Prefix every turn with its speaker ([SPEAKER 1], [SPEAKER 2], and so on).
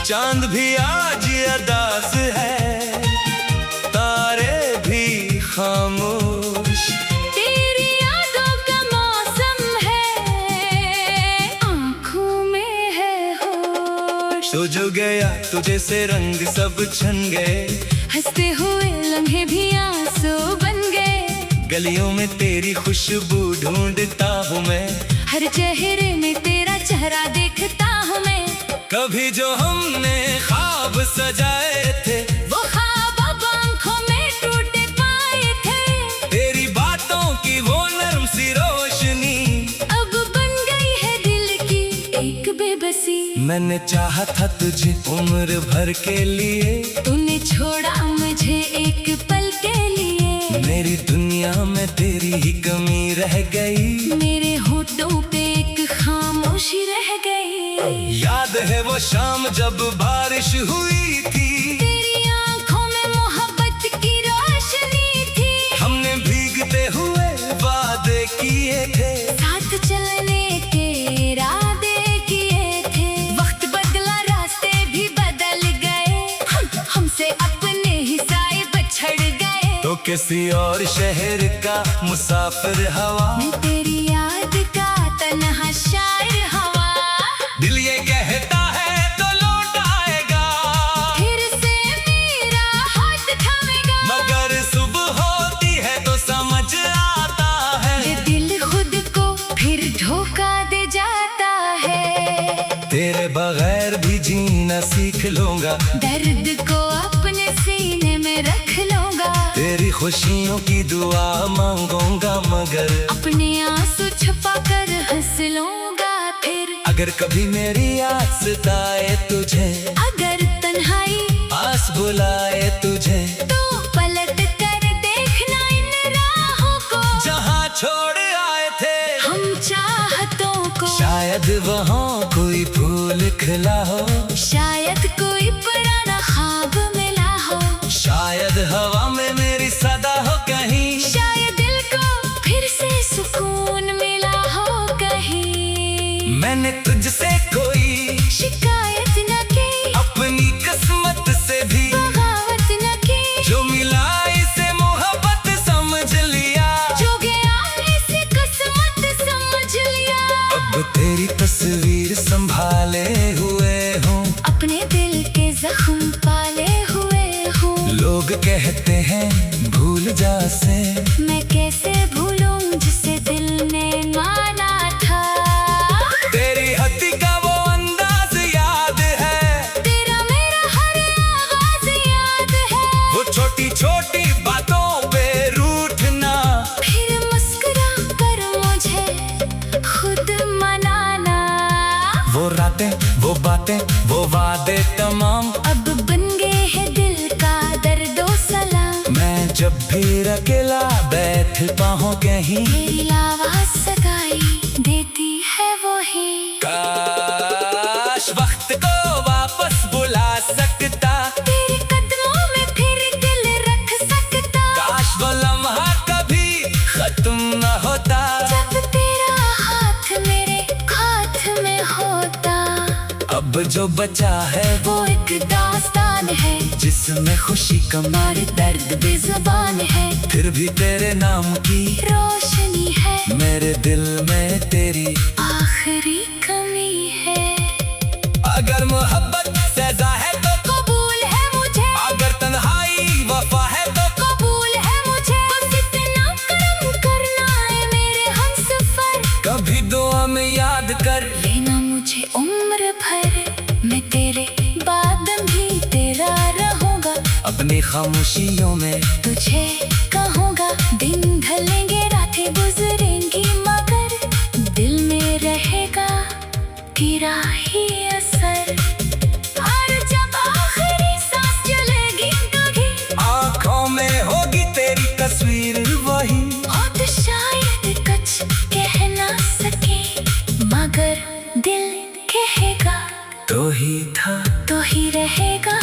[SPEAKER 1] चांद भी आज अदास है, तारे भी खामोश।
[SPEAKER 2] तेरी यादों का मौसम है, आँखों में है होश।
[SPEAKER 1] तो जो गया तुझे से रंग सब छन गए,
[SPEAKER 2] हंसते हुए लम्हे भी आंसू बन गए।
[SPEAKER 1] गलियों में तेरी खुशबू ढूंढता हूँ मैं,
[SPEAKER 2] हर चेहरे में तेरा चेहरा देखता हूँ मैं।
[SPEAKER 1] कभी जो हमने ख्वाब सजाए थे,
[SPEAKER 2] वो ख्वाब अब आँखों में टूट पाए थे।
[SPEAKER 1] तेरी बातों की वो नर्म सी रोशनी
[SPEAKER 2] अब बन गई है दिल की एक बेबसी।
[SPEAKER 1] मैंने चाहा था तुझे उम्र भर के लिए,
[SPEAKER 2] तूने छोड़ा मुझे एक पल के लिए।
[SPEAKER 1] मेरी दुनिया में तेरी ही कमी रह गई,
[SPEAKER 2] मेरे होठों पे एक खामोशी रह गई।
[SPEAKER 1] याद है वो शाम जब बारिश हुई थी,
[SPEAKER 2] तेरी आँखों में मोहब्बत की रोशनी थी।
[SPEAKER 1] हमने भीगते हुए वादे किए थे,
[SPEAKER 2] साथ चलने के इरादे किए थे। वक्त बदला रास्ते भी बदल गए, हमसे अपने ही साए बछड़ गए।
[SPEAKER 1] तो किसी और शहर का मुसाफिर हवा,
[SPEAKER 2] मैं तेरी याद का तन्हा शायर हवा।
[SPEAKER 1] दिल ये कहता है तो लौट आएगा,
[SPEAKER 2] फिर से मेरा हाथ थामेगा।
[SPEAKER 1] मगर सुबह होती है तो समझ आता है,
[SPEAKER 2] ये दिल खुद को फिर धोखा दे जाता है।
[SPEAKER 1] तेरे बगैर भी जीना सीख लूंगा,
[SPEAKER 2] दर्द को अपने सीने में रख लूंगा।
[SPEAKER 1] तेरी खुशियों की दुआ मांगूंगा, मगर
[SPEAKER 2] अपने आंसू छुपा कर हंस लूंगा फिर।
[SPEAKER 1] अगर कभी मेरी याद सताए तुझे,
[SPEAKER 2] अगर तन्हाई
[SPEAKER 1] पास बुलाए तुझे,
[SPEAKER 2] तो पलट कर देखना इन राहों को
[SPEAKER 1] जहाँ छोड़ आए थे
[SPEAKER 2] हम चाहतों को।
[SPEAKER 1] शायद वहाँ कोई फूल खिला हो,
[SPEAKER 2] शायद कोई पुराना ख्वाब मिला हो।
[SPEAKER 1] शायद हवा में मेरी सदा हो कहीं,
[SPEAKER 2] शायद दिल को फिर से सुकून मिला हो कहीं।
[SPEAKER 1] मैंने तुझसे कोई
[SPEAKER 2] शिकायत न की,
[SPEAKER 1] अपनी किस्मत से भी
[SPEAKER 2] बगावत न की।
[SPEAKER 1] जो मिला इसे मोहब्बत समझ लिया,
[SPEAKER 2] जो गया इसे किस्मत समझ लिया।
[SPEAKER 1] अब तेरी तस्वीर संभाले हुए हूँ,
[SPEAKER 2] अपने दिल के जख्म पाले हुए हूँ।
[SPEAKER 1] लोग कहते हैं भूल जा से,
[SPEAKER 2] मैं कैसे भूलूं जिसे दिल ने माना था।
[SPEAKER 1] तेरी हंसी का वो अंदाज याद है,
[SPEAKER 2] तेरा मेरा हर आवाज याद है।
[SPEAKER 1] वो छोटी छोटी बातों पे रूठना,
[SPEAKER 2] फिर मुस्कुरा कर मुझे खुद मनाना।
[SPEAKER 1] वो रातें वो बातें वो वादे तमाम,
[SPEAKER 2] अब बन गए हैं दिल का दर्दो सलाम।
[SPEAKER 1] मैं जब भी अकेला बैठता हूँ कहीं,
[SPEAKER 2] तेरी आवाज सगाई देती है वही।
[SPEAKER 1] काश वक्त को वापस बुला सकता,
[SPEAKER 2] तेरे कदमों में फिर दिल रख सकता।
[SPEAKER 1] काश वो लम्हा कभी खत्म न होता,
[SPEAKER 2] जब तेरा हाथ मेरे हाथ में होता।
[SPEAKER 1] अब जो बचा है
[SPEAKER 2] वो एक दास्तान है,
[SPEAKER 1] जिसमें खुशी कमार
[SPEAKER 2] दर्द बेजुबान है।
[SPEAKER 1] फिर भी तेरे नाम की
[SPEAKER 2] रोशनी है,
[SPEAKER 1] मेरे दिल में तेरी
[SPEAKER 2] आखिरी कमी है।
[SPEAKER 1] अगर मोहब्बत सजा है तो
[SPEAKER 2] कबूल है मुझे,
[SPEAKER 1] अगर तन्हाई वफा है तो
[SPEAKER 2] कबूल है मुझे। बस इतना करम करना है मेरे हमसफर,
[SPEAKER 1] कभी दुआ में याद कर
[SPEAKER 2] लेना मुझे उम्र भर। मैं तेरे बाद भी तेरा रहूंगा,
[SPEAKER 1] अपनी खामोशियों में
[SPEAKER 2] तुझे कहूँगा। दिन ढलेंगे रातें गुजरेंगी, मगर दिल में रहेगा तेरा ही असर। और जब आखिरी सांस चलेगी कभी,
[SPEAKER 1] आँखों में होगी तेरी तस्वीर वही,
[SPEAKER 2] होठ शायद कुछ कह ना सके, मगर दिल कहेगा
[SPEAKER 1] तो ही था
[SPEAKER 2] तो ही रहेगा।